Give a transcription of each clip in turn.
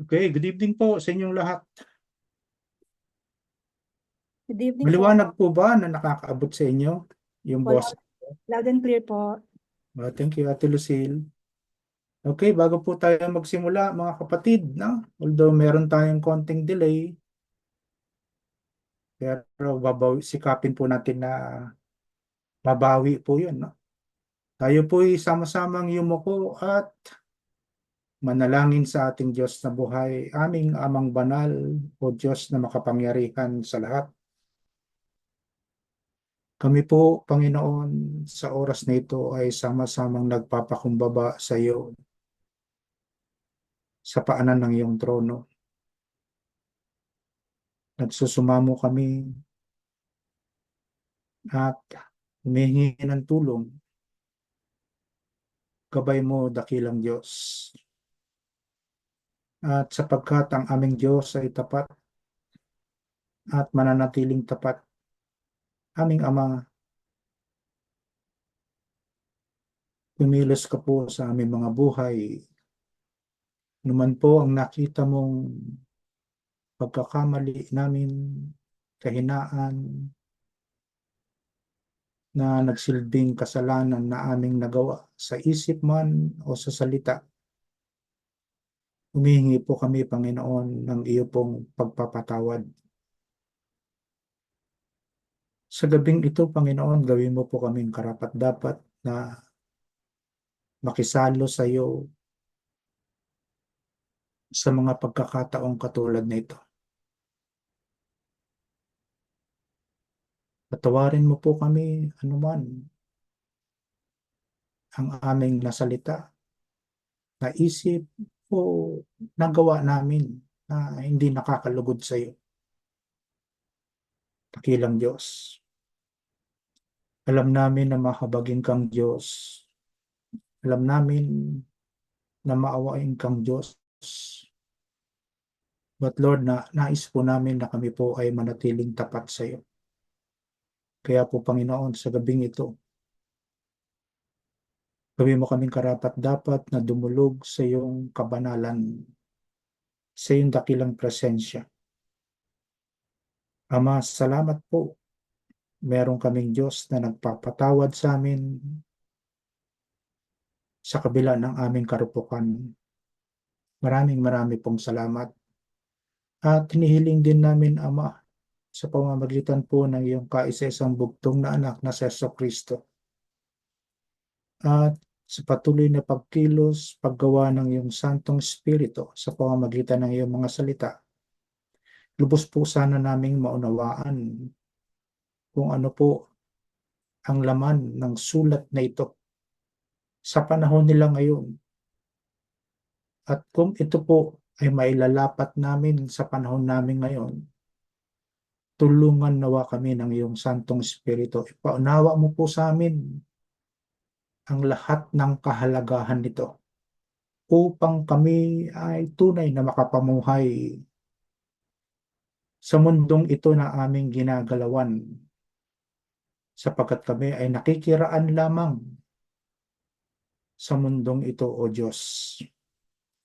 Okay, good evening po sa inyong lahat. Good evening po. Maliwanag po ba na nakakaabot sa inyo yung Po, boss? loud and clear po. Thank you, Ate Lucille. Okay, bago po tayo magsimula, mga kapatid, no? Although meron tayong konting delay, pero sikapin po natin na mabawi po yun, no? Tayo po'y sama-samang yumuko at manalangin sa ating Diyos na buhay, aming Amang Banal o Diyos na makapangyarihan sa lahat. Kami po, Panginoon, sa oras na ito ay sama-samang nagpapakumbaba sa iyo sa paanan ng iyong trono. Nagsusumamo kami at humihingi ng tulong. Gabay mo, dakilang Diyos. At sapagkat ang aming Diyos ay tapat at mananatiling tapat, aming Ama, kumilos ka po sa aming mga buhay. Naman po ang nakita mong pagkakamali namin, kahinaan, na nagsilbing kasalanan na aming nagawa sa isip man o sa salita. Humihingi po kami, Panginoon, ng iyo pong pagpapatawad. Sa gabing ito, Panginoon, gawin mo po kaming karapat-dapat na makisalo sa iyo sa mga pagkakataong katulad na ito. Patawarin mo po kami anuman ang aming nasalita, naisip o nagawa namin na hindi nakakalugod sa iyo. Dakilang Diyos. Alam namin na mahabagin kang Diyos. Alam namin na maawain kang Diyos. But Lord, nais po namin na kami po ay manatiling tapat sa iyo. Kaya po, Panginoon, sa gabing ito, gawin mo kaming karapat-dapat na dumulog sa iyong kabanalan, sa iyong dakilang presensya. Ama, salamat po. Meron kaming Diyos na nagpapatawad sa amin sa kabila ng aming karupukan. Maraming pong salamat. At hinihiling din namin, Ama, sa pamamagitan po ng iyong kaisa-isang bugtong na anak na si Jesucristo. At sa patuloy na pagkilos, paggawa ng iyong Santong Espiritu sa pamamagitan ng iyong mga salita, lubos po sana naming maunawaan kung ano po ang laman ng sulat na ito sa panahon nila ngayon. At kung ito po ay mailalapat namin sa panahon namin ngayon, tulungan nawa kami ng iyong Santong Espiritu. Ipaunawa mo po sa amin ang lahat ng kahalagahan nito upang kami ay tunay na makapamuhay sa mundong ito na aming ginagalawan, sapagkat kami ay nakikiraan lamang sa mundong ito, O Diyos.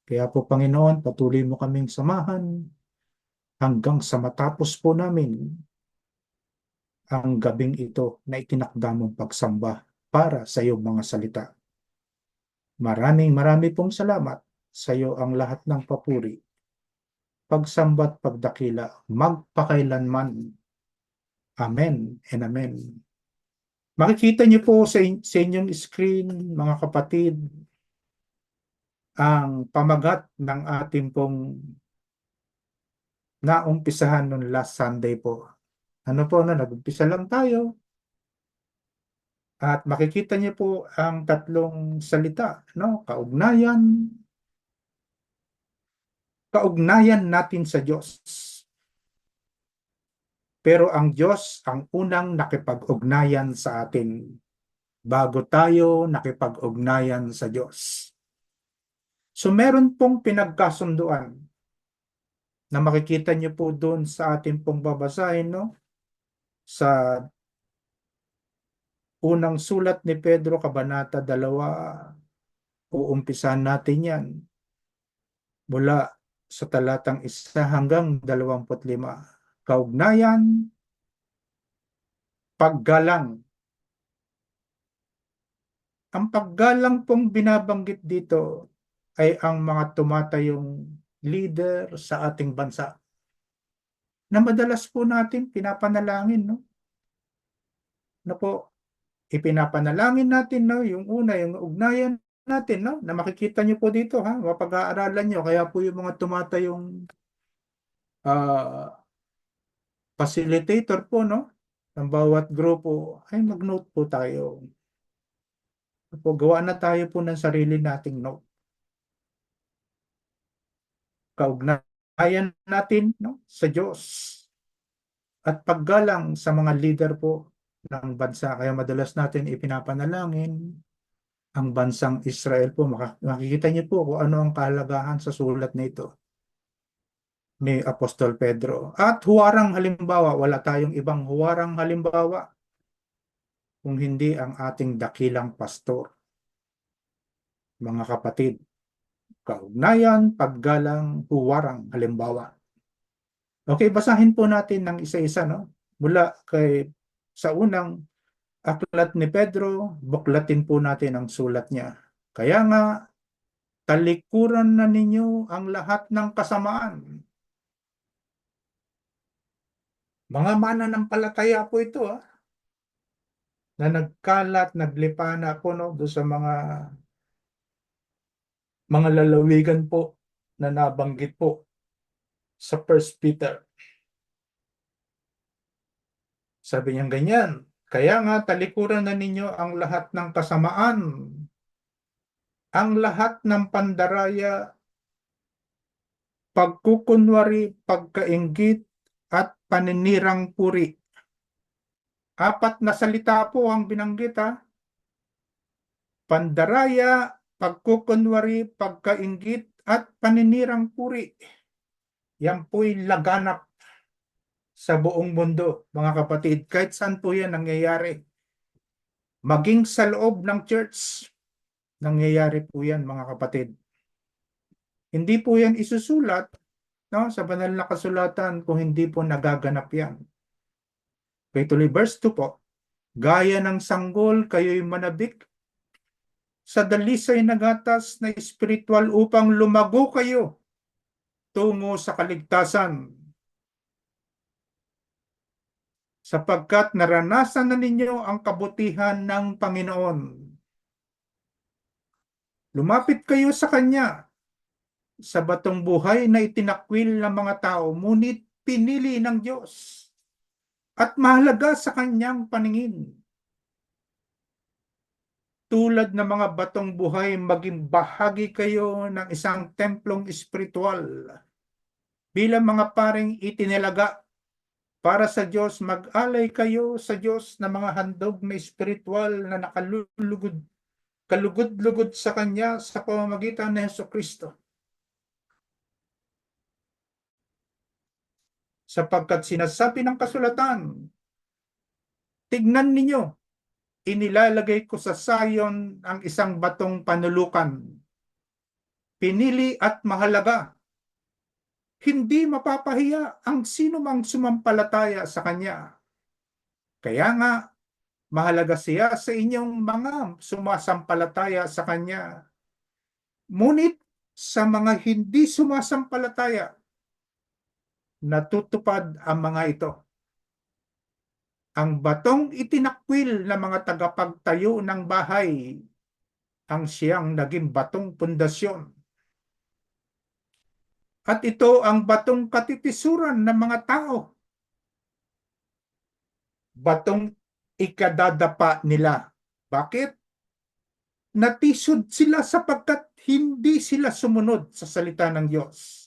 Kaya po, Panginoon, patuloy mo kaming samahan hanggang sa matapos po namin ang gabing ito na itinakda mong pagsamba para sa iyong mga salita. Marami pong salamat. Sa iyo ang lahat ng papuri, pagsambat, pagdakila, magpakailanman. Amen and amen. Makikita niyo po sa inyong screen, mga kapatid, ang pamagat ng ating pong naumpisahan noong last Sunday po. Ano po na, nag-umpisa lang tayo. At makikita niyo po ang tatlong salita, no? Kaugnayan natin sa Diyos. Pero ang Diyos ang unang nakipag-ugnayan sa atin bago tayo nakipag-ugnayan sa Diyos. So meron pong pinagkasunduan na makikita niyo po doon sa ating pong babasahin, no? Sa unang sulat ni Pedro, Kabanata 2, uumpisahan natin yan mula sa talatang 1 hanggang 25. Kaugnayan, paggalang. Ang paggalang pong binabanggit dito ay ang mga tumatayong leader sa ating bansa na madalas po natin pinapanalangin, no? Na po, ipinapanalangin natin, no? Yung una, yung ugnayan natin, no? Na makikita nyo po dito, ha? Mapag-aaralan nyo. Kaya po yung mga tumatayong ah, facilitator po, no? Ng bawat grupo, ay mag-note po tayo. Po, gawa na tayo po ng sarili nating note. Kaugnayan natin, no? Sa Diyos. At paggalang sa mga leader po ng bansa. Kaya madalas natin ipinapanalangin ang bansang Israel po. Makikita niyo po kung ano ang kahalagahan sa sulat na ito ni Apostol Pedro. At huwarang halimbawa, wala tayong ibang huwarang halimbawa kung hindi ang ating dakilang pastor. Mga kapatid, kaugnayan, paggalang, huwarang halimbawa. Okay, basahin po natin ng isa-isa, no? Mula sa unang aklat ni Pedro, buklatin po natin ang sulat niya. Kaya nga, talikuran na ninyo ang lahat ng kasamaan. Mga mananampalataya po ito, na nagkalat, naglipana po, no, doon sa mga lalawigan po na nabanggit po sa 1 Peter. Sabi niya ganyan, kaya nga talikuran na ninyo ang lahat ng kasamaan, ang lahat ng pandaraya, pagkukunwari, pagkainggit, at paninirang puri. 4 na salita po ang binanggit, ha? Pandaraya, pagkukunwari, pagkainggit, at paninirang puri. Yan po'y laganap sa buong mundo, mga kapatid. Kahit saan po yan nangyayari. Maging sa loob ng church, nangyayari po yan, mga kapatid. Hindi po yan isusulat, no, sa banal na kasulatan kung hindi po nagaganap yan. Kaya tuloy verse 2 po, gaya ng sanggol kayo'y manabik sa dalisay na gatas na espiritual upang lumago kayo tungo sa kaligtasan. Sapagkat naranasan na ninyo ang kabutihan ng Panginoon. Lumapit kayo sa Kanya sa batong buhay na itinakwil ng mga tao, ngunit pinili ng Diyos at mahalaga sa Kanyang paningin. Tulad ng mga batong buhay, maging bahagi kayo ng isang templong espiritual bilang mga paring itinilaga para sa Diyos. Mag-alay kayo sa Diyos ng mga handog na espiritual na kalugod-lugod sa Kanya sa pamamagitan ni Jesucristo. Sapagkat sinasabi ng kasulatan, tignan ninyo, inilalagay ko sa Zion ang isang batong panulukan, pinili at mahalaga. Hindi mapapahiya ang sino mang sumampalataya sa Kanya. Kaya nga, mahalaga siya sa inyong mga sumasampalataya sa Kanya. Ngunit sa mga hindi sumasampalataya, natutupad ang mga ito. Ang batong itinakwil ng mga tagapagtayo ng bahay, ang siyang naging batong pundasyon. At ito ang batong katitisuran ng mga tao. Batong ikadadapa nila. Bakit? Natisod sila sapagkat hindi sila sumunod sa salita ng Diyos.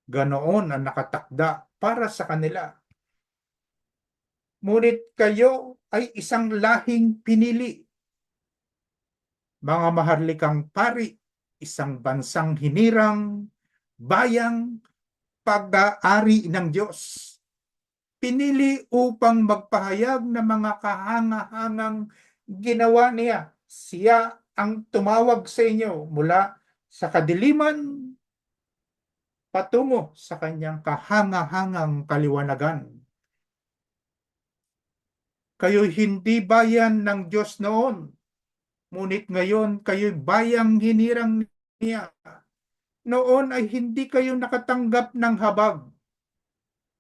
Ganoon ang nakatakda para sa kanila. Ngunit kayo ay isang lahing pinili, mga maharlikang pari, isang bansang hinirang, bayang pag-aari ng Diyos. Pinili upang magpahayag ng mga kahangahangang ginawa niya. Siya ang tumawag sa inyo mula sa kadiliman patungo sa kanyang kahanga-hangang kaliwanagan. Kayo'y hindi bayan ng Diyos noon, ngunit ngayon kayo'y bayang hinirang niya. Noon ay hindi kayo nakatanggap ng habag,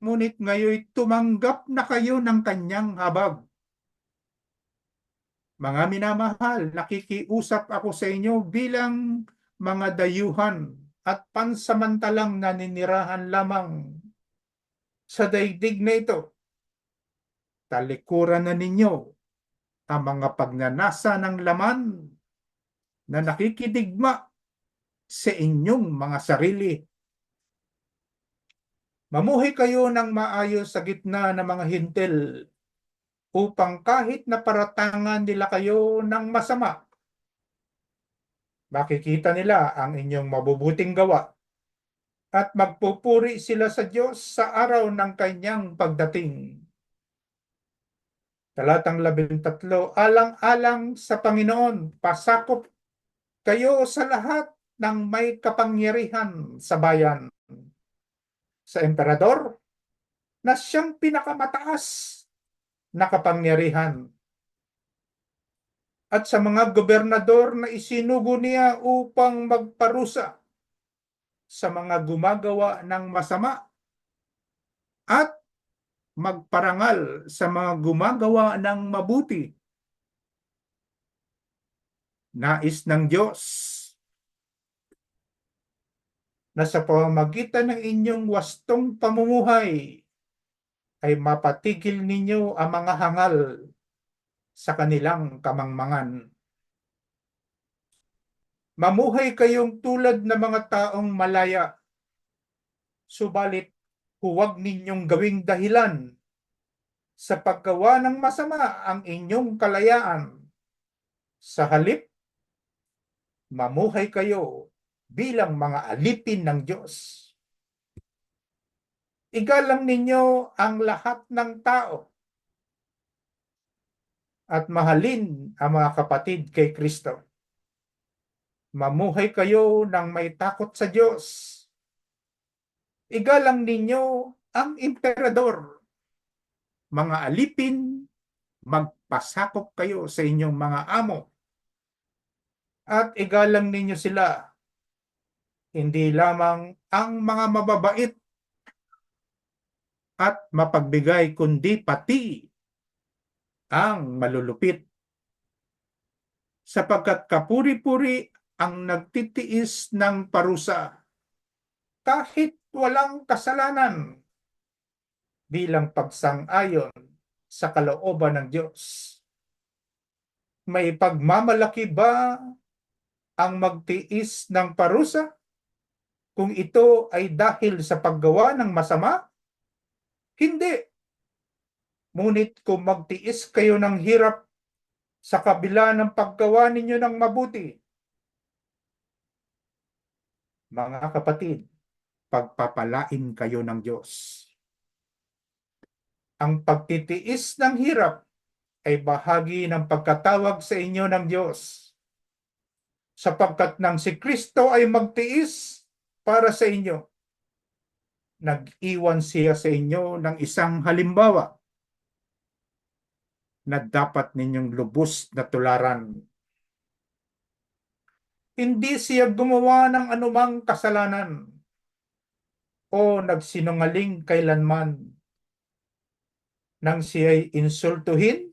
ngunit ngayon tumanggap na kayo ng kanyang habag. Mga minamahal, nakikiusap ako sa inyo bilang mga dayuhan at pansamantalang naninirahan lamang sa daigdig na ito. Talikuran na ninyo ang mga pagnanasa ng laman na nakikidigma sa inyong mga sarili. Mamuhay kayo ng maayos sa gitna ng mga hintil upang kahit na paratangan nila kayo ng masama, makikita nila ang inyong mabubuting gawa at magpupuri sila sa Diyos sa araw ng kanyang pagdating. Talatang 13, alang-alang sa Panginoon, pasakop kayo sa lahat ng may kapangyarihan sa bayan. Sa emperador na siyang pinakamataas na kapangyarihan, at sa mga gobernador na isinugo niya upang magparusa sa mga gumagawa ng masama at magparangal sa mga gumagawa ng mabuti. Nais ng Diyos na sa pamamagitan ng inyong wastong pamumuhay ay mapatigil ninyo ang mga hangal sa kanilang kamangmangan. Mamuhay kayong tulad ng mga taong malaya, subalit huwag ninyong gawing dahilan sa paggawa ng masama ang inyong kalayaan. Sa halip, mamuhay kayo bilang mga alipin ng Diyos. Igalang ninyo ang lahat ng tao at mahalin ang mga kapatid kay Kristo. Mamuhay kayo ng may takot sa Diyos. Igalang ninyo ang emperador. Mga alipin, magpasakop kayo sa inyong mga amo. At igalang ninyo sila, hindi lamang ang mga mababait at mapagbigay, kundi pati ang malulupit. Sapagkat kapuri-puri ang nagtitiis ng parusa kahit walang kasalanan bilang pagsang-ayon sa kalooban ng Diyos. May pagmamalaki ba ang magtiis ng parusa kung ito ay dahil sa paggawa ng masama? Hindi. Ngunit kung magtiis kayo ng hirap sa kabila ng paggawa ninyo ng mabuti, mga kapatid, pagpapalain kayo ng Diyos. Ang pagtitiis ng hirap ay bahagi ng pagkatawag sa inyo ng Diyos, sapagkat nang si Kristo ay magtiis para sa inyo, nag-iwan siya sa inyo ng isang halimbawa na dapat ninyong lubos na tularan. Hindi siya gumawa ng anumang kasalanan o nagsinungaling kailanman. Nang siya'y insultuhin,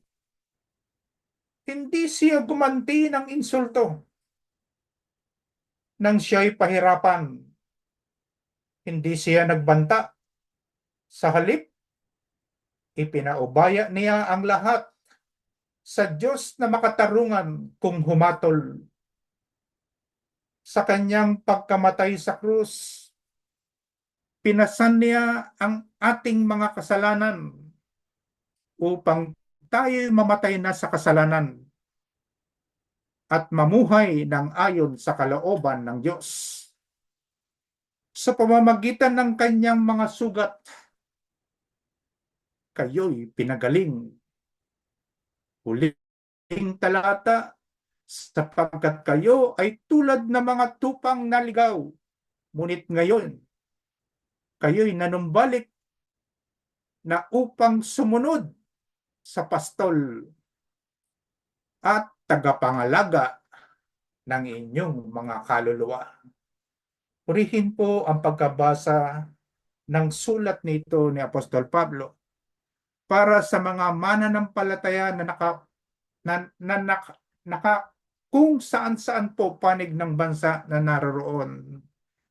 hindi siya gumanti ng insulto. Nang siya'y pahirapan, hindi siya nagbanta. Sa halip, ipinaubaya niya ang lahat sa Diyos na makatarungan kung humatol. Sa kanyang pagkamatay sa krus, pinasan niya ang ating mga kasalanan upang tayo mamatay na sa kasalanan at mamuhay ng ayon sa kalooban ng Diyos. Sa pamamagitan ng kanyang mga sugat, kayo'y pinagaling. Huling talata, sapagkat kayo ay tulad ng mga tupang naligaw, ngunit ngayon kayo'y nanumbalik na upang sumunod sa pastol at tagapangalaga ng inyong mga kaluluwa. Purihin po ang pagkabasa ng sulat nito ni Apostol Pablo para sa mga mananampalataya na kung saan-saan po panig ng bansa na naroon.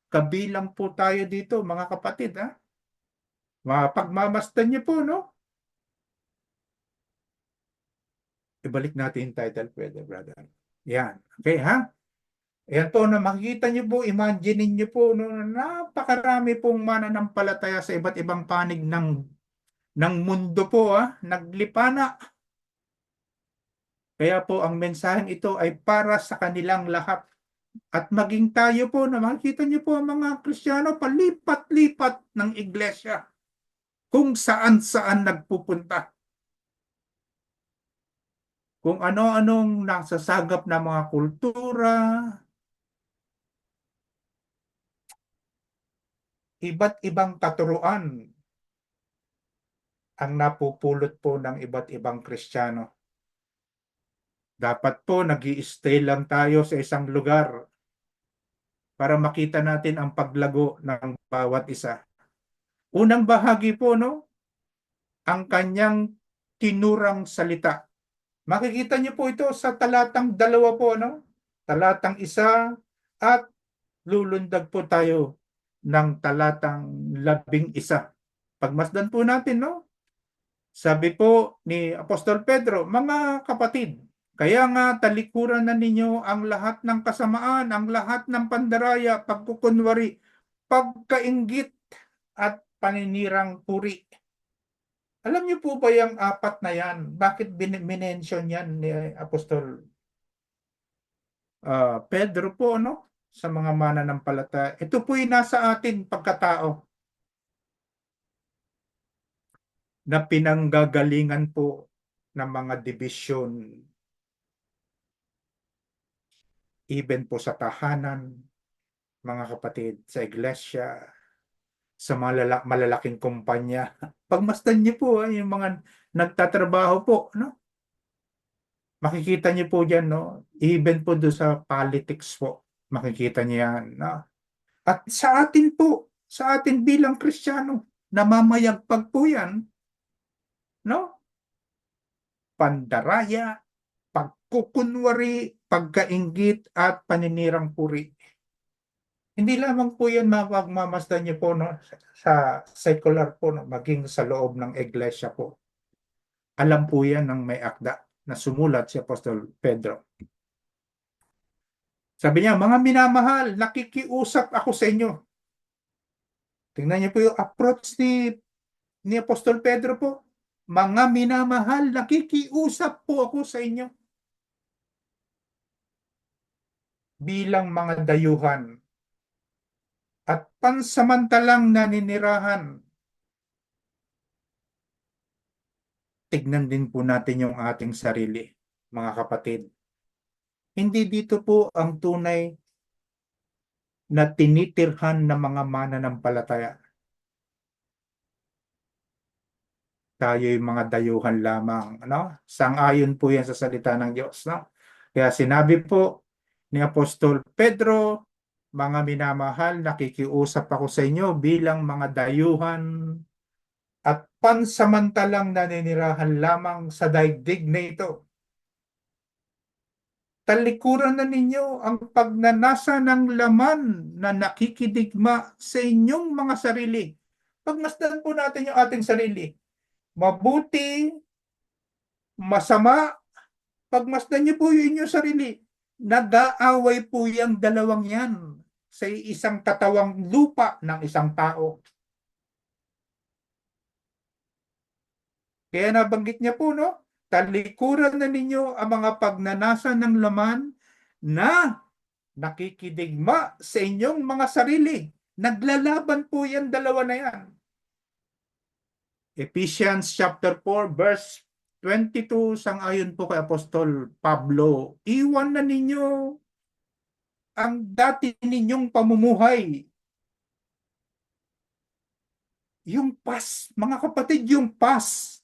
Kabilang po tayo dito, mga kapatid, ha? Mapagmamasdan niyo po, no? Ibalik natin yung title, pwede, brother. Yan. Okay, ha? Ayan po, na makikita niyo po, imagine niyo po, no, napakarami pong mananampalataya sa iba't ibang panig ng mundo po, ha? Naglipana. Kaya po, ang mensaheng ito ay para sa kanilang lahat. At maging tayo po, na makikita niyo po ang mga Kristiyano palipat-lipat ng iglesia kung saan-saan nagpupunta. Kung ano-anong nasasagap na mga kultura, iba't ibang katuruan ang napupulot po ng iba't ibang Kristiyano. Dapat po nag-i-stay lang tayo sa isang lugar para makita natin ang paglago ng bawat isa. Unang bahagi po, no, ang kanyang tinurang salita. Makikita niyo po ito sa talatang 2 po, no? Talatang 1 at lulundag po tayo ng talatang 11. Pagmasdan po natin, no? Sabi po ni Apostol Pedro, mga kapatid, kaya nga talikuran na ninyo ang lahat ng kasamaan, ang lahat ng pandaraya, pagkukunwari, pagkainggit at paninirang puri. Alam niyo po ba yung 4 na yan? Bakit minention yan ni Apostol Pedro po, no? Sa mga mananampalataya. Ito po yung nasa atin pagkatao na pinanggagalingan po ng mga dibisyon. Even po sa tahanan, mga kapatid, sa iglesia, sa malalaking kumpanya. Pagmasdan niyo po, yung mga nagtatrabaho po, no? Makikita niyo po dyan, no? Even po doon sa politics po, makikita niyo yan, no? At sa atin po, sa atin bilang Kristiyano, namamayagpag po yan, no? Pandaraya, pagkukunwari, pagkainggit, at paninirang puri. Hindi lamang po yan mapagmamasdan niyo po, no? Sa secular po, no? Maging sa loob ng iglesia po. Alam po yan ng may akda na sumulat si Apostol Pedro. Sabi niya, mga minamahal, nakikiusap ako sa inyo. Tingnan niyo po yung approach ni Apostol Pedro po. Mga minamahal, nakikiusap po ako sa inyo. Bilang mga dayuhan at pansamantalang naninirahan. Tignan din po natin yung ating sarili, mga kapatid. Hindi dito po ang tunay na tinitirhan ng mga mananampalataya. Tayo yung mga dayuhan lamang, no? Sang-ayon po yan sa salita ng Diyos, no? Kaya sinabi po ni Apostol Pedro, mga minamahal, nakikiusap ako sa inyo bilang mga dayuhan at pansamantalang naninirahan lamang sa daigdig na ito. Talikuran na ninyo ang pagnanasa ng laman na nakikidigma sa inyong mga sarili. Pagmasdan po natin yung ating sarili. Mabuti, masama, pagmasdan niyo po yung inyong sarili. Nag-aaway po yung dalawang yan sa isang katawang lupa ng isang tao. Kaya nabanggit niya po, no? Talikuran na ninyo ang mga pagnanasa ng laman na nakikidigma sa inyong mga sarili. Naglalaban po yan, dalawa na yan. Ephesians chapter 4 verse 22, sang-ayon po kay Apostol Pablo, iwan na ninyo ang dati ninyong pamumuhay. Yung past, mga kapatid, yung past.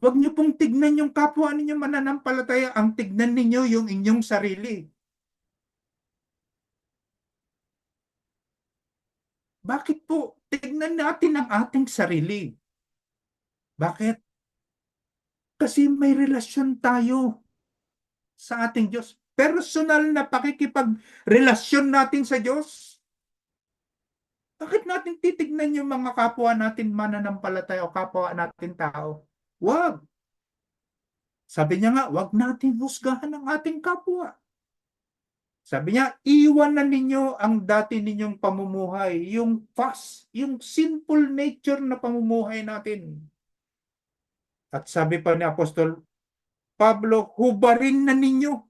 Huwag niyo pong tignan yung kapwa ninyo mananampalataya, ang tignan ninyo yung inyong sarili. Bakit po? Tignan natin ang ating sarili. Bakit? Kasi may relasyon tayo sa ating Diyos. Personal na pakikipagrelasyon natin sa Diyos. Bakit natin titignan yung mga kapwa natin mananampalataya o kapwa natin tao? Wag. Sabi niya nga, wag natin husgahan ang ating kapwa. Sabi niya, iwan na ninyo ang dati ninyong pamumuhay, yung fast, yung sinful nature na pamumuhay natin. At sabi pa ni Apostol Pablo, hubarin na ninyo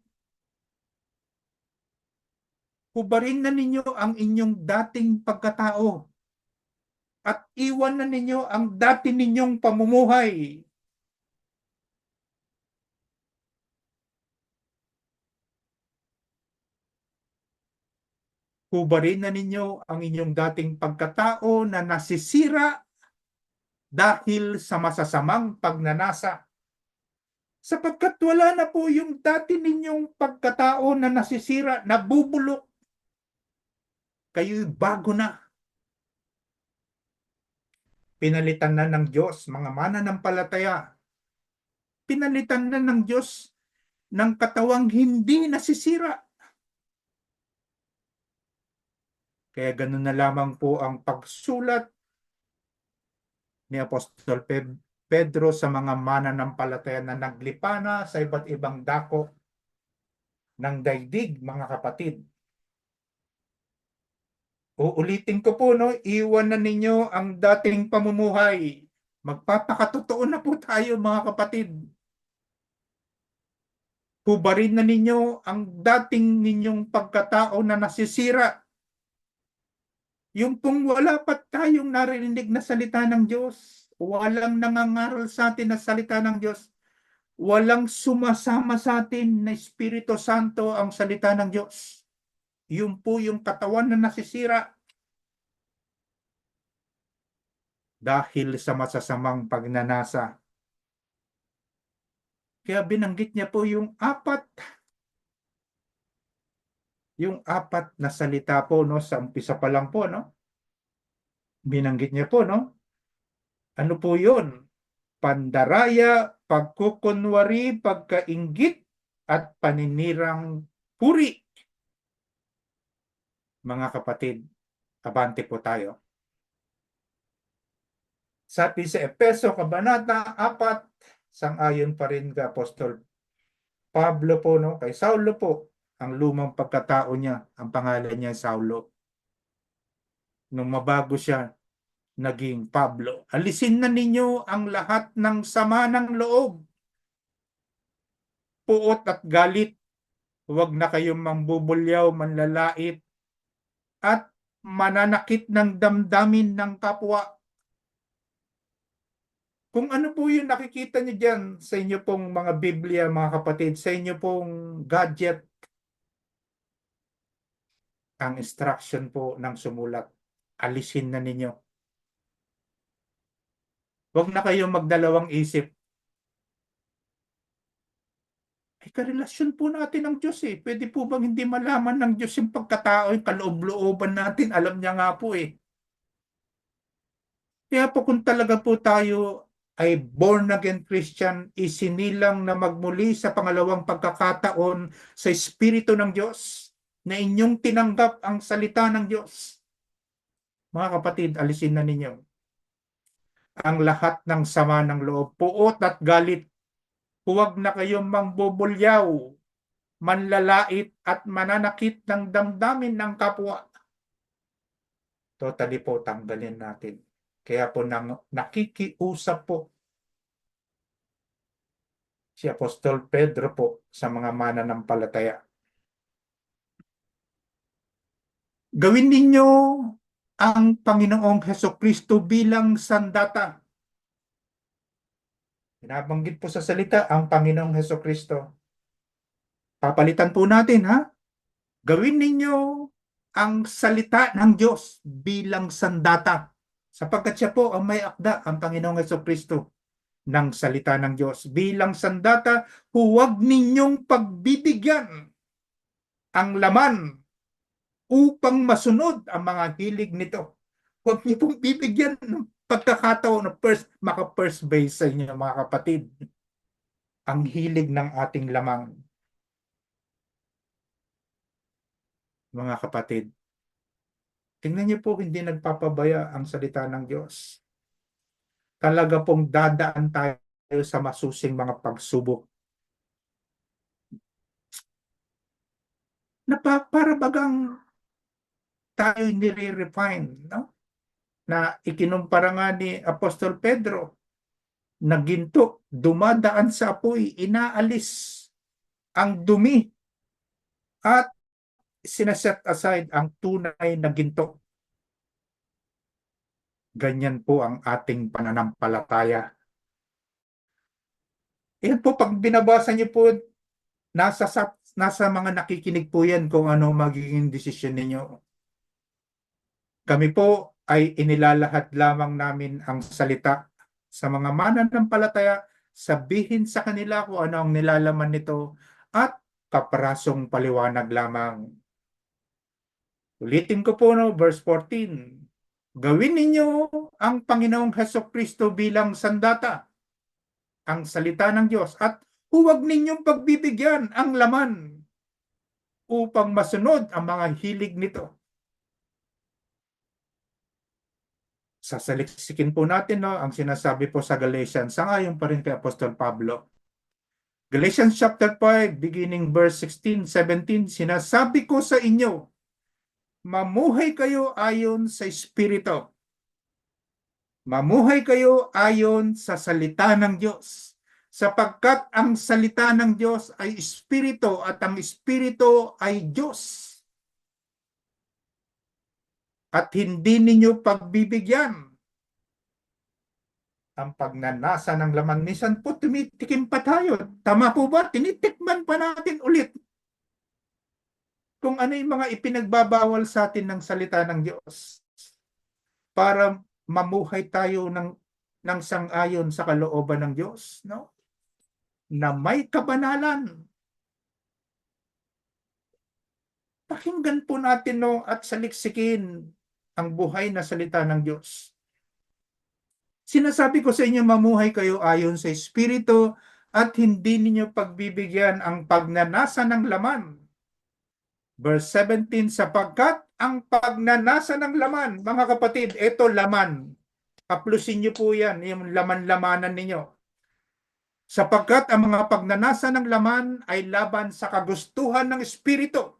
ang inyong dating pagkatao at iwan na ninyo ang dati ninyong pamumuhay. Hubarin na ninyo ang inyong dating pagkatao na nasisira dahil sa masasamang pagnanasa. Sapagkat wala na po yung dati ninyong pagkatao na nasisira, nabubulok. Kayo'y bago na. Pinalitan na ng Diyos, mga mananampalataya. Pinalitan na ng Diyos ng katawang hindi nasisira. Kaya ganun na lamang po ang pagsulat ni Apostol Pedro sa mga mananampalataya na naglipana sa iba't ibang dako ng daigdig, mga kapatid. Uulitin ko po, no, iwan na ninyo ang dating pamumuhay. Magpapakatotoo na po tayo, mga kapatid. Hubarin na ninyo ang dating ninyong pagkatao na nasisira. Yung pong wala pa tayong narinig na salita ng Diyos, walang nangangaral sa atin na salita ng Diyos, walang sumasama sa atin na Espiritu Santo ang salita ng Diyos. Yun po yung katawan na nasisira dahil sa masasamang pagnanasa. Kaya binanggit niya po yung apat na salita po, no, sa umpisa pa lang po, no? Binanggit niya po, no? Ano po yun? Pandaraya, pagkukunwari, pagkainggit, at paninirang puri. Mga kapatid, abante po tayo. Sabi sa Epeso, Kabanata 4, sang-ayon pa rin kay Apostol Pablo po, no? Kay Saulo po, ang lumang pagkatao niya, ang pangalan niya Saulo. Nung mabago siya, naging Pablo. Alisin na ninyo ang lahat ng sama ng loob, puot at galit. Huwag na kayong mambubulyaw, manlalait, at mananakit ng damdamin ng kapwa. Kung ano po yung nakikita niyo dyan sa inyo pong mga Biblia, mga kapatid, sa inyo pong gadget, ang instruction po ng sumulat, alisin na ninyo. Huwag na kayong magdalawang isip. Ay, karelasyon po natin ng Diyos eh. Pwede po bang hindi malaman ng Diyos yung pagkatao, yung kaloob-looban natin? Alam niya nga po eh. Kaya po kung talaga po tayo ay born again Christian, isinilang na magmuli sa pangalawang pagkakataon sa Espiritu ng Diyos, na inyong tinanggap ang salita ng Diyos. Mga kapatid, alisin na ninyo ang lahat ng sama ng loob, puot at galit. Huwag na kayong mangbubulyaw, manlalait at mananakit ng damdamin ng kapwa. Totally po, tanggalin natin. Kaya po nakikiusap po si Apostol Pedro po sa mga mananampalataya. Gawin ninyo ang Panginoong Hesukristo bilang sandata. Binabanggit po sa salita ang Panginoong Hesukristo. Papalitan po natin, ha? Gawin ninyo ang salita ng Diyos bilang sandata, sapagkat siya po ang may akda, ang Panginoong Jesucristo, ng salita ng Diyos. Bilang sandata, huwag ninyong pagbibigyan ang laman upang masunod ang mga hilig nito. Huwag niyo pong bibigyan ng pagkakataon na maka-first base sa inyo, mga kapatid. Ang hilig ng ating lamang. Mga kapatid, tingnan niyo po, hindi nagpapabaya ang salita ng Diyos. Talaga pong dadaan tayo sa masusing mga pagsubok. Na para bagang tayo nire-refine, no? Na ikinumpara nga ni Apostol Pedro, na ginto, dumadaan sa apoy, inaalis ang dumi at sinaset aside ang tunay na ginto. Ganyan po ang ating pananampalataya. Yan po, pag binabasa niyo po, nasa mga nakikinig po yan kung ano magiging desisyon ninyo. Kami po ay inilalahad lamang namin ang salita sa mga mananampalataya, sabihin sa kanila kung ano ang nilalaman nito at kaprasong paliwanag lamang. Ulitin ko po, no, verse 14. Gawin ninyo ang Panginoong Hesukristo bilang sandata, ang salita ng Diyos, at huwag ninyong pagbibigyan ang laman upang masunod ang mga hilig nito. Sasaliksikin po natin, no, ang sinasabi po sa Galatians, sangayon pa rin kay Apostol Pablo. Galatians chapter 5, beginning verse 16, 17, sinasabi ko sa inyo, mamuhay kayo ayon sa Espiritu. Mamuhay kayo ayon sa salita ng Diyos. Sapagkat ang salita ng Diyos ay Espiritu at ang Espiritu ay Diyos. At hindi ninyo pagbibigyan ang pagnanasa ng laman. Minsan po tumitikim pa tayo. Tama po ba? Tinitikman pa natin ulit kung ano yung mga ipinagbabawal sa atin ng salita ng Diyos para mamuhay tayo ng sang-ayon sa kalooban ng Diyos, no? Na may kabanalan. Pakinggan po natin, no, at saliksikin ang buhay na salita ng Diyos. Sinasabi ko sa inyo, mamuhay kayo ayon sa Espiritu at hindi ninyo pagbibigyan ang pagnanasa ng laman. Verse 17, sapagkat ang pagnanasa ng laman, mga kapatid, ito laman. Aplusin niyo po yan, yung laman-lamanan ninyo. Sapagkat ang mga pagnanasa ng laman ay laban sa kagustuhan ng Espiritu.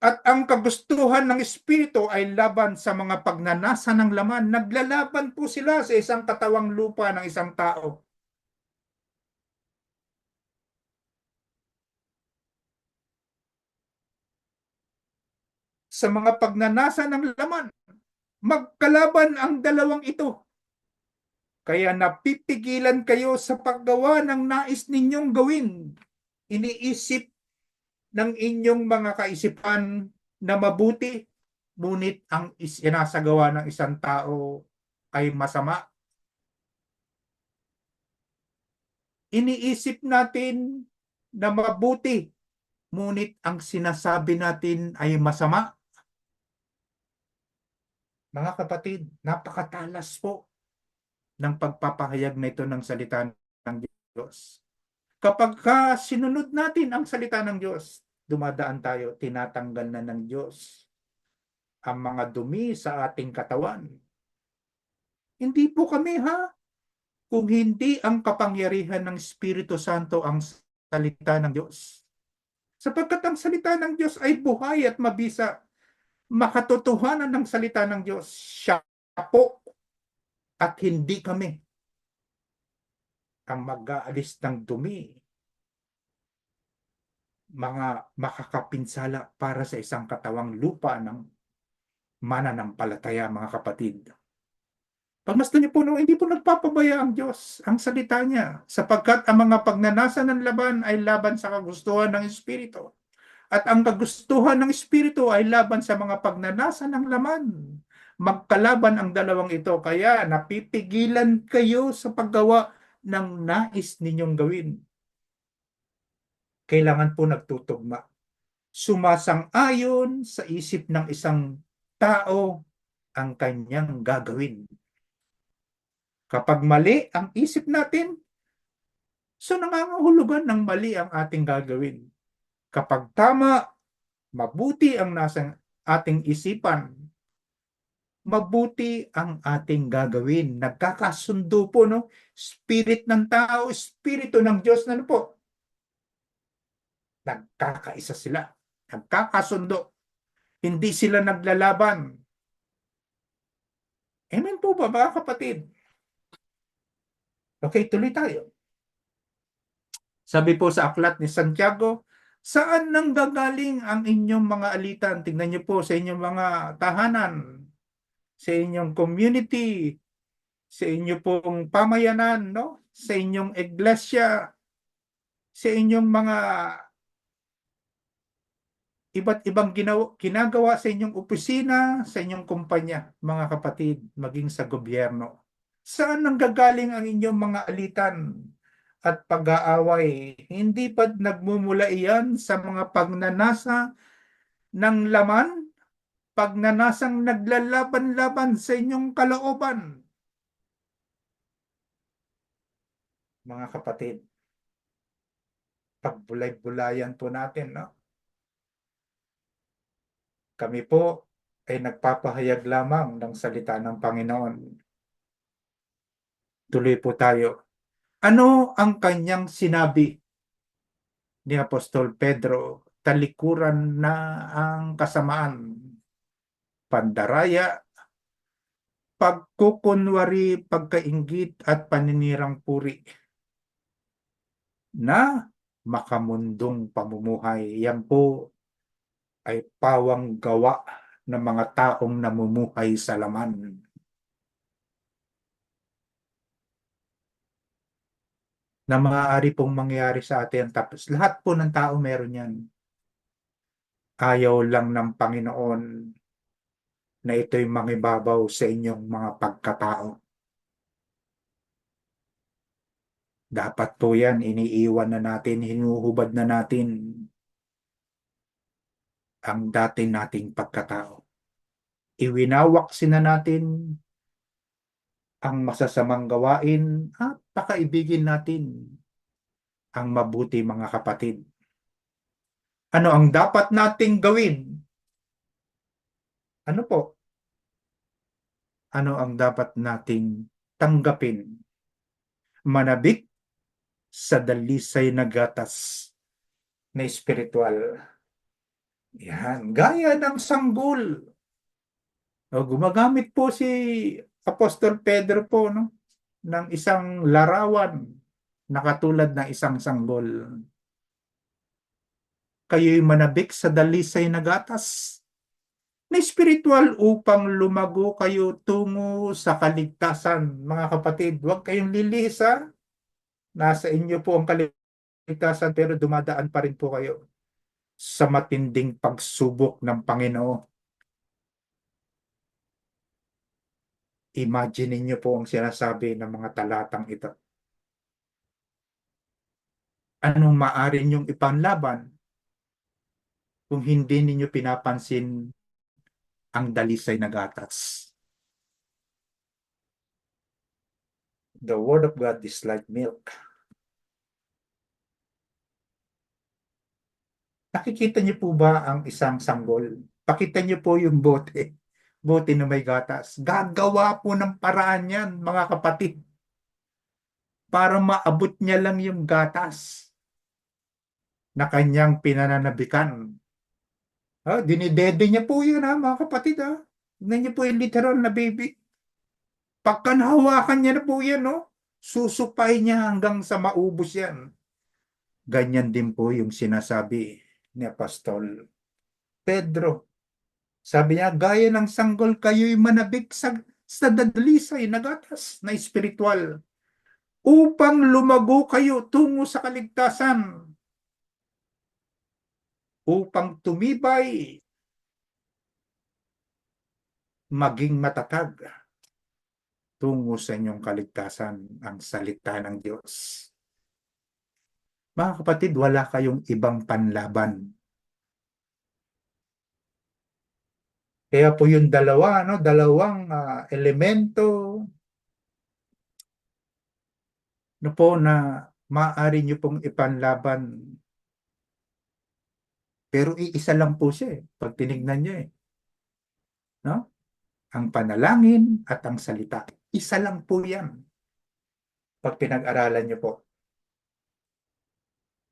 At ang kagustuhan ng Espiritu ay laban sa mga pagnanasa ng laman. Naglalaban po sila sa isang katawang lupa ng isang tao. Sa mga pagnanasa ng laman, magkalaban ang dalawang ito. Kaya napipigilan kayo sa paggawa ng nais ninyong gawin. Iniisip ng inyong mga kaisipan na mabuti, ngunit ang isinasagawa ng isang tao ay masama. Iniisip natin na mabuti, ngunit ang sinasabi natin ay masama. Mga kapatid, napakatalas po ng pagpapahayag na ito ng salita ng Diyos. Kapag sinunod natin ang salita ng Diyos, dumadaan tayo, tinatanggal na ng Diyos ang mga dumi sa ating katawan. Hindi po kami, kung hindi ang kapangyarihan ng Espiritu Santo ang salita ng Diyos. Sapagkat ang salita ng Diyos ay buhay at mabisa. Makatotohanan ng salita ng Diyos, siya po at hindi kami ang mag-aalis ng dumi, mga makakapinsala para sa isang katawang lupa ng mananampalataya, mga kapatid. Pagmasdan niyo po, no, hindi po nagpapabaya ang Diyos, ang salita niya, sapagkat ang mga pagnanasa ng laban ay laban sa kagustuhan ng Espiritu. At ang kagustuhan ng Espiritu ay laban sa mga pagnanasa ng laman. Magkalaban ang dalawang ito, kaya napipigilan kayo sa paggawa ng nais ninyong gawin. Kailangan po nagtutugma. Sumasang-ayon sa isip ng isang tao ang kanyang gagawin. Kapag mali ang isip natin, so nangangahulugan ng mali ang ating gagawin. Kapag tama, mabuti ang nasa ating isipan, mabuti ang ating gagawin. Nagkakasundo po, no? Spirit ng tao, Espiritu ng Diyos, ano po? Nagkakaisa sila. Nagkakasundo. Hindi sila naglalaban. Amen po ba, mga kapatid? Okay, tuloy tayo. Sabi po sa aklat ni Santiago, saan nanggagaling ang inyong mga alitan? Tingnan niyo po sa inyong mga tahanan, sa inyong community, sa inyong pong pamayanan, no? Sa inyong iglesia, sa inyong mga iba't ibang ginagawa sa inyong opisina, sa inyong kumpanya, mga kapatid, maging sa gobyerno. Saan nanggagaling ang inyong mga alitan at pag-aaway? Hindi pa nagmumula iyan sa mga pagnanasa ng laman, pagnanasang naglalaban-laban sa inyong kalooban. Mga kapatid, pagbulay-bulayan po natin, no? Kami po ay nagpapahayag lamang ng salita ng Panginoon. Tuloy po tayo. Ano ang kanyang sinabi ni Apostol Pedro? Talikuran na ang kasamaan, pandaraya, pagkukunwari, pagkainggit at paninirang puri na makamundong pamumuhay. Yan po ay pawang gawa ng mga taong namumuhay sa laman. Na maaari pong mangyari sa atin. Tapos lahat po ng tao meron yan. Ayaw lang ng Panginoon na ito'y mangibabaw sa inyong mga pagkatao. Dapat po yan, iniiwan na natin, hinuhubad na natin ang dati nating pagkatao. Iwinawaksin na natin ang masasamang gawain at pakaibigin natin ang mabuti, mga kapatid. Ano ang dapat nating gawin? Ano po? Ano ang dapat nating tanggapin? Manabik sa dalisay na gatas na espiritual. Yan, gaya ng sanggol. O, gumagamit po si Apostol Pedro po, no, ng isang larawan na katulad ng isang sanggol. Kayo'y manabik sa dalisay na gatas na espiritual upang lumago kayo tungo sa kaligtasan. Mga kapatid, huwag kayong lilihis, ha? Nasa inyo po ang kaligtasan, pero dumadaan pa rin po kayo sa matinding pagsubok ng Panginoon. Imagine niyo po ang sinasabi ng mga talatang ito. Anong maaari niyong ipanlaban kung hindi ninyo pinapansin ang dalisay na gatas? The Word of God is like milk. Nakikita niyo po ba ang isang sanggol? Pakita niyo po yung bote. Bote na may gatas. Gagawa po ng paraan yan, mga kapatid, para maabot niya lang yung gatas na kanyang pinananabikan. Dinidede niya po yun, ha, mga kapatid. Tignan niyo po yung literal na baby. Pagka nahawakan niya na po yan, no, susupay niya hanggang sa maubos yan. Ganyan din po yung sinasabi ni Apostol Pedro. Sabi niya, gaya ng sanggol, kayo'y manabik sa dalisay na gatas na espiritual upang lumago kayo tungo sa kaligtasan. upang tumibay, maging matatag tungo sa inyong kaligtasan ang salita ng Diyos. Mga kapatid, wala kayong ibang panlaban. Kaya po yung dalawang elemento na maaari nyo pong ipanlaban. Pero iisa lang po siya pag tinignan nyo no? Ang panalangin at ang salita. Isa lang po yan pag pinag-aralan nyo po.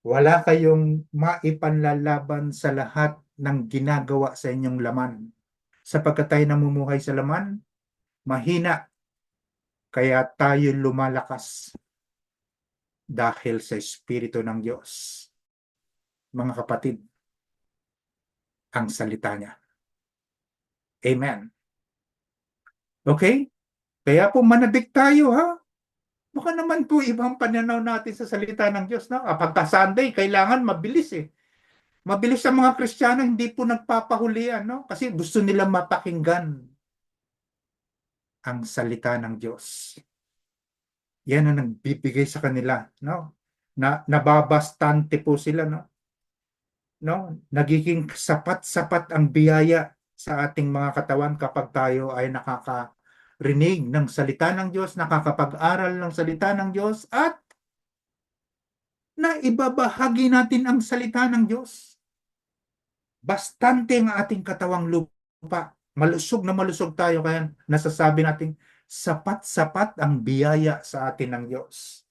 Wala kayong maipanlalaban sa lahat ng ginagawa sa inyong laman. Sapagkat tayo namumuhay sa laman, mahina, kaya tayo lumalakas dahil sa Espiritu ng Diyos. Mga kapatid, ang salita niya. Amen. Okay? Kaya po manabik tayo, ha? Baka naman po ibang pananaw natin sa salita ng Diyos. No? Pagka Sunday, kailangan mabilis Mabilis ang mga Kristiyano, hindi po nagpapahulian. No? Kasi gusto nila mapakinggan ang salita ng Diyos. Yan ang nagbibigay sa kanila. No? Nababastante po sila. No? Nagiging sapat-sapat ang biyaya sa ating mga katawan kapag tayo ay nakakarinig ng salita ng Diyos, nakakapag-aral ng salita ng Diyos, at naibabahagi natin ang salita ng Diyos. Bastante ang ating katawang lupa. Malusog na malusog tayo, kaya nasasabi natin, sapat-sapat ang biyaya sa atin ng Diyos.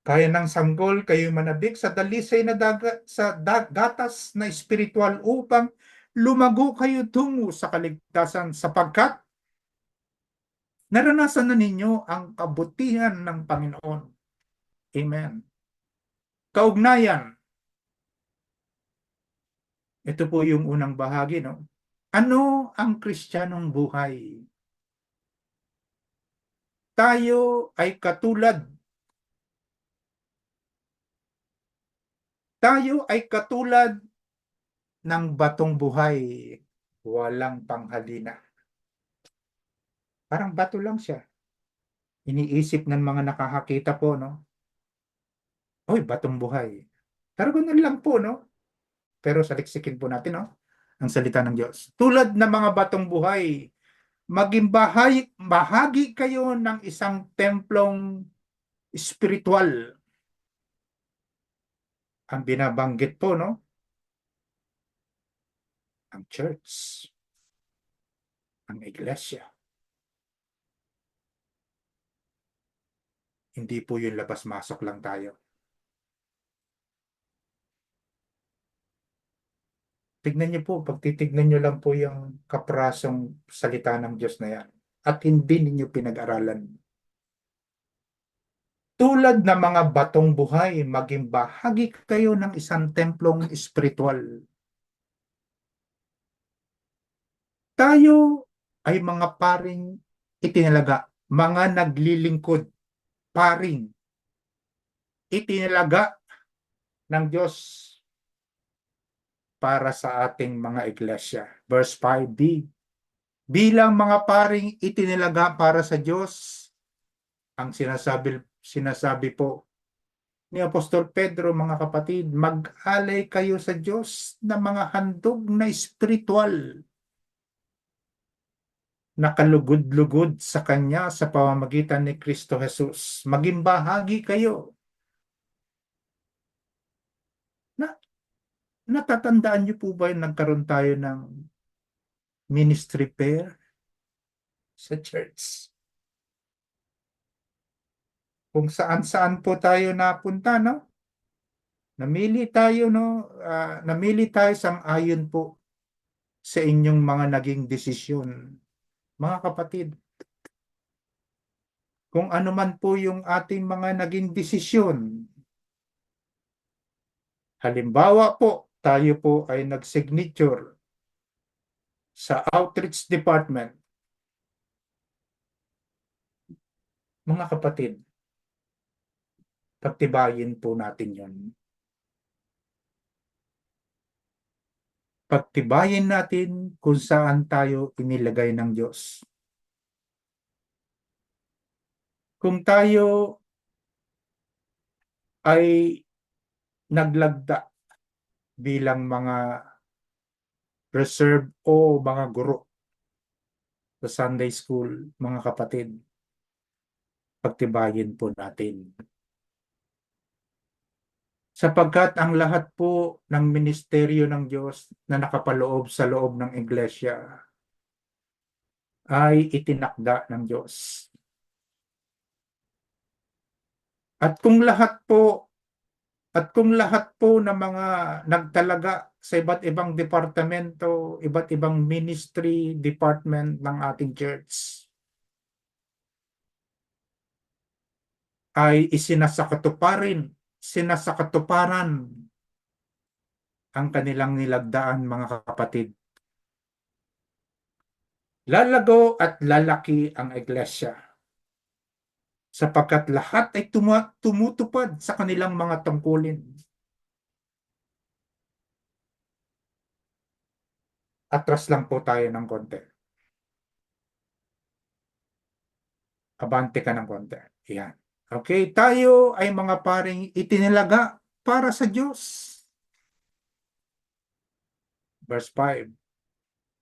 Kaya ng sanggol kayo manabik sa dalisay na gatas na espiritual upang lumago kayo tungo sa kaligtasan, sapagkat naranasan na ninyo ang kabutihan ng Panginoon. Amen. Kaugnayan. Ito po yung unang bahagi, no? Ano ang Kristiyanong buhay? Tayo ay katulad ng batong buhay, walang panghalina. Parang bato lang siya. Iniisip ng mga nakakakita po, no? Oy, batong buhay. Pero ganun lang po, no? Pero saliksikin po natin, no? Ang salita ng Diyos. Tulad ng mga batong buhay, maging bahagi kayo ng isang templong spiritual. Ang binabanggit po, no? Ang church. Ang iglesia. Hindi po yung labas-masok lang tayo. Tignan niyo po, pag titignan niyo lang po yung kaprasong salita ng Diyos na yan, at hindi ninyo pinag-aralan. Tulad ng mga batong buhay, maging bahagi kayo ng isang templong espiritual. Tayo ay mga paring itinalaga, mga naglilingkod, paring itinalaga ng Diyos para sa ating mga iglesia. Verse 5b, bilang mga paring itinilaga para sa Diyos, ang sinasabi po ni Apostol Pedro, mga kapatid, mag-alay kayo sa Diyos ng mga handog na espiritual, nakalugod-lugod sa Kanya sa pamamagitan ni Kristo Jesus. Maging bahagi kayo. Natatandaan niyo po ba yung nagkaroon tayo ng ministry pair sa church? Kung saan-saan po tayo napunta, no? Namili tayo, no? Namili tayo sang-ayon po sa inyong mga naging desisyon. Mga kapatid, kung ano man po yung ating mga naging desisyon, halimbawa po, tayo po ay nag-signature sa outreach department. Mga kapatid, pagtibayin po natin yon. Pagtibayin natin kung saan tayo inilagay ng Diyos. Kung tayo ay naglagda bilang mga reserve o mga guro sa Sunday school, mga kapatid, pagtibayin po natin. Sapagkat ang lahat po ng ministeryo ng Diyos na nakapaloob sa loob ng iglesia ay itinakda ng Diyos. At kung lahat po ng mga nagtalaga sa iba't ibang departamento, iba't ibang ministry department ng ating church ay sinasakatuparan ang kanilang nilagdaan, mga kapatid. Lalago at lalaki ang iglesia sapagkat lahat ay tumutupad sa kanilang mga tungkulin. Atras lang po tayo ng konti. Abante ka ng konti. Yan. Okay, tayo ay mga paring itinilaga para sa Diyos. Verse 5.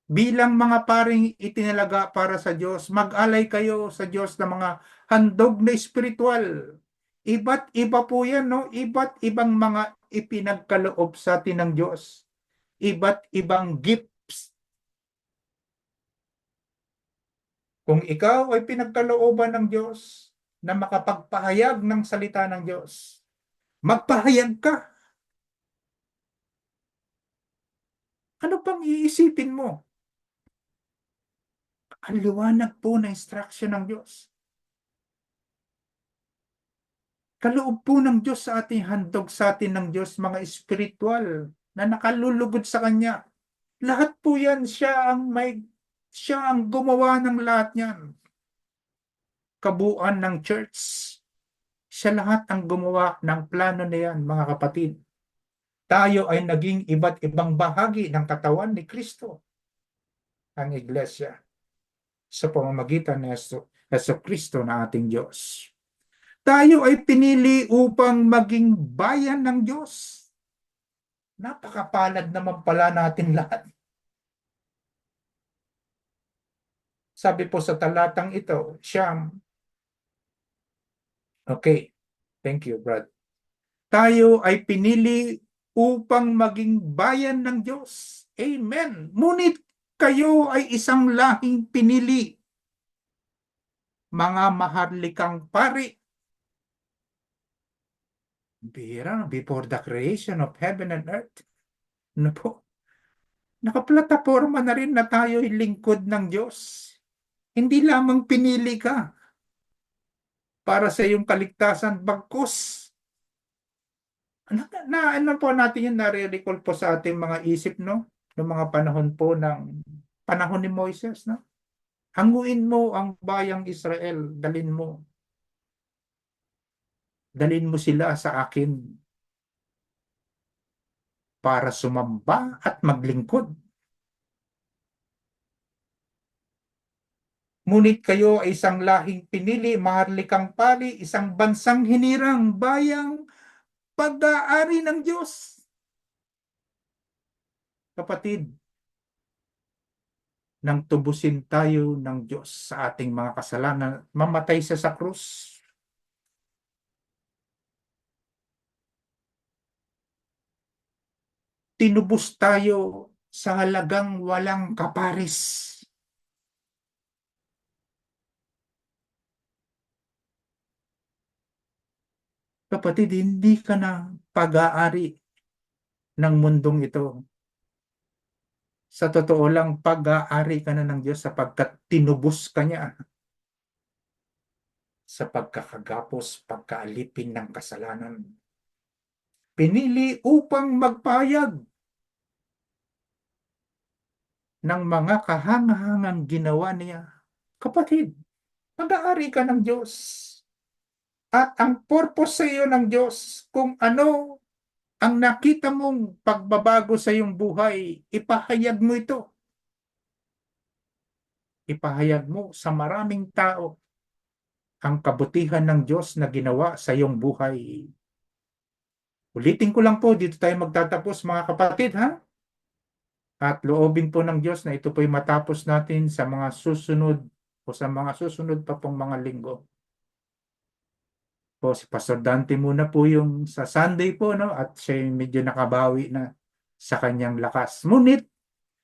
Bilang mga paring itinalaga para sa Diyos, mag-alay kayo sa Diyos ng mga handog na espiritual. Iba't iba po yan, no? Iba't ibang mga ipinagkaloob sa atin ng Diyos. Iba't ibang gifts. Kung ikaw ay pinagkalooban ng Diyos na makapagpahayag ng salita ng Diyos, magpahayag ka. Ano pang iisipin mo? Ang liwanag po na instruction ng Diyos. Kaloob po ng Diyos sa ating handog sa atin ng Diyos, mga espiritual na nakalulugod sa Kanya. Lahat po yan, siya ang gumawa ng lahat yan. Kabuuan ng church. Siya lahat ang gumawa ng plano na yan, mga kapatid. Tayo ay naging iba't ibang bahagi ng katawan ni Kristo, ang iglesia, sa pamamagitan ni Yesu Kristo na ating Diyos. Tayo ay pinili upang maging bayan ng Diyos. Napakapalad naman pala natin lahat. Sabi po sa talatang ito, Siyam. Okay, thank you, Brad. Tayo ay pinili upang maging bayan ng Diyos. Amen. Ngunit kayo ay isang lahing pinili, mga maharlikang pari. Bira, before the creation of heaven and earth. Ano po? Nakaplataforma na rin na tayo'y lingkod ng Diyos. Hindi lamang pinili ka para sa iyong kaligtasan, bagkus. Ano po natin yung nare-recall po sa ating mga isip, no? Noong mga panahon ni Moises, no? Hanguin mo ang bayang Israel, dalin mo sila sa akin para sumamba at maglingkod. Ngunit kayo ay isang lahing pinili, maharlikang pari, isang bansang hinirang, bayang pag-aari ng Diyos. Kapatid, nang tubusin tayo ng Diyos sa ating mga kasalanan, mamatay siya sa krus. Tinubos tayo sa halagang walang kaparis. Kapatid, hindi ka na pag-aari ng mundong ito. Sa totoo lang, pag-aari ka na ng Diyos sapagkat tinubos ka niya sa pagkakagapos, pagkaalipin ng kasalanan. Pinili upang magpahayag ng mga kahangahangang ginawa niya. Kapatid, pag-aari ka ng Diyos. At ang purpose sa iyo ng Diyos, kung ano ang nakita mong pagbabago sa iyong buhay, ipahayag mo ito. Ipahayag mo sa maraming tao ang kabutihan ng Diyos na ginawa sa iyong buhay. Ulitin ko lang po, dito tayo magtatapos mga kapatid, ha? At loobin po ng Diyos na ito po'y matapos natin sa mga susunod o sa mga susunod pa pong mga linggo. Po, si Pastor Dante muna po yung sa Sunday po, no? At siya medyo nakabawi na sa kanyang lakas. Ngunit,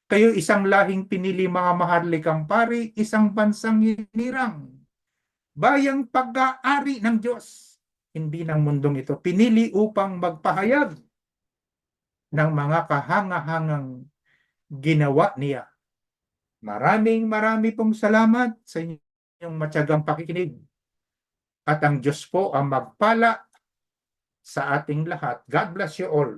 kayo isang lahing pinili mga maharlikang pari, isang bansang hinirang, bayang pag-aari ng Diyos, hindi ng mundong ito. Pinili upang magpahayag ng mga kahangahangang ginawa niya. Marami pong salamat sa inyong matyagang pakikinig. At ang Diyos po ang magpala sa ating lahat. God bless you all.